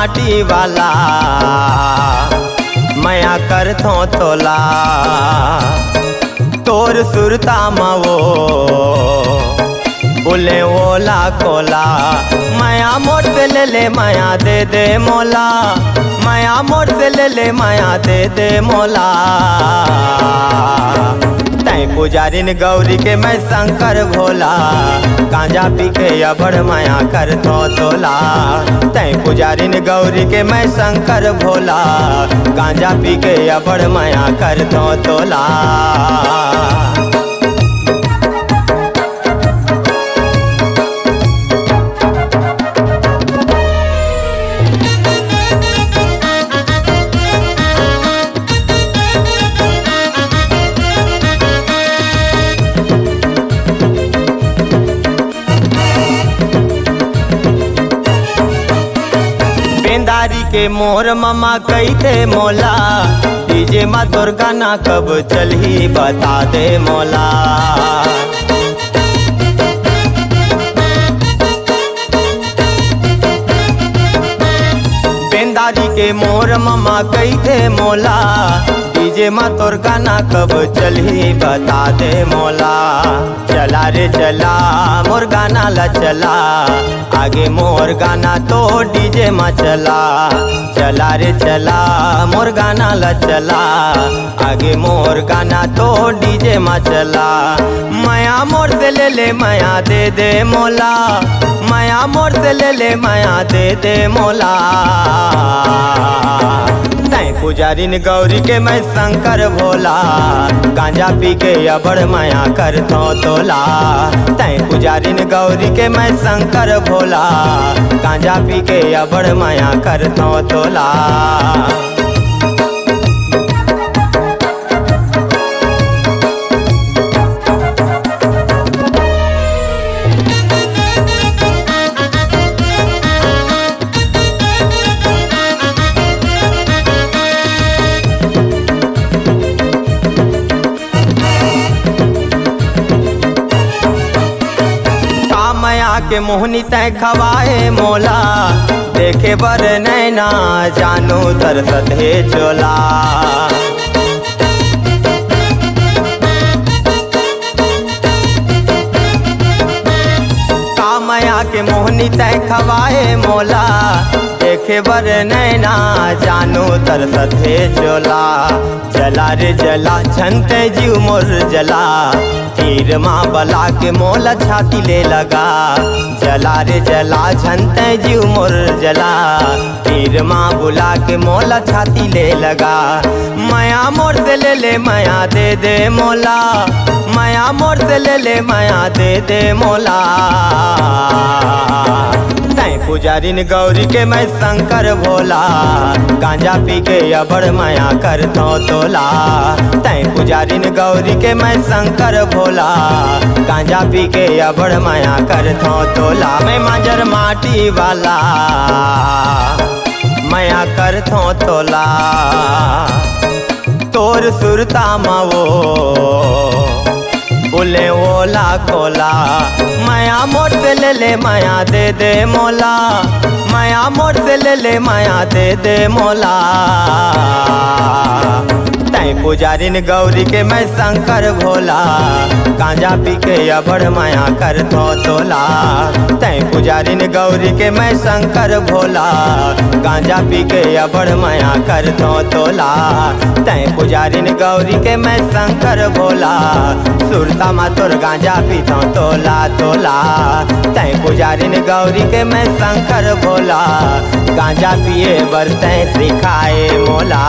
माटी वाला मया कर थो तोला तोर सुरता मवो बोले ओला कोला माया मोड़ से ले माया दे मोला माया मोड़ से ले माया दे मोला तै पुजारिन गौरी के मैं शंकर भोला गांजा पी के अबड़ माया कर थो तोला तै पुजारिन गौरी के मैं शंकर भोला गांजा पी के अबड़ माया कर थो तोला। बेंदारी के मोर ममा कही थे मोला डीजे माँ तोर गाना कब चलही बता दे मोला। बेंदारी के मोर ममा कही थे मोला डीजे माँ तोर गाना कब चलही बता दे मोला। चला रे चला मोर गाना ला चला आगे मोर गाना तो डीजे माँ चला। चला रे चला मोर गाना ला चला आगे मोर गाना तो डीजे माँ चला। माया मोर से ले माया दे मोला माया मोर से ले माया दे मोला। तै पुजारिन गौरी के मैं शंकर भोला गांजा पी के अबड़ माया कर थो तोला तै पुजारिन गौरी के मैं शंकर भोला गांजा पी के अबड़ माया कर थो तोला। माया के मोहनी तय खवाए मोला देखे बर नैना जानू तरसत है चोला। का माया के मोहनी तय खवाए मोला देखे बर नैना जानू तरसत है चोला। जला रे जला झनते जीव मोर जला तीर माँ बला के मोला छाती ले लगा। जला रे जला झनते जीव मोर जला तीर माँ बुला के मोला छाती ले लगा। माया मोर से ले माया दे मोला माया मोर से ले माया दे मोला। तै पुजारिन गौरी के मैं शंकर भोला गांजा पी के अबड़ माया कर थो तोला तै पुजारिन गौरी के मैं शंकर भोला गांजा पी के अबड़ माया कर थो तोला। मैं मांजर माटी वाला माया कर थो तोला तोर सुरता मवो बोले ओला कोला माया मोड़ से ले माया दे मोला माया मोड़ से ले माया दे मोला। तै पुजारिन गौरी के मैं शंकर भोला गांजा पी के अबड़ माया कर थो तोला तै पुजारिन गौरी के मैं शंकर भोला गांजा पी के अबड़ माया कर थो तोला तै पुजारिन गौरी के मैं शंकर भोला सुरता मा तोर गांजा पी थो तोला तोला तै पुजारिन गौरी के मैं शंकर भोला गांजा पिए बरते सिखाए मोला।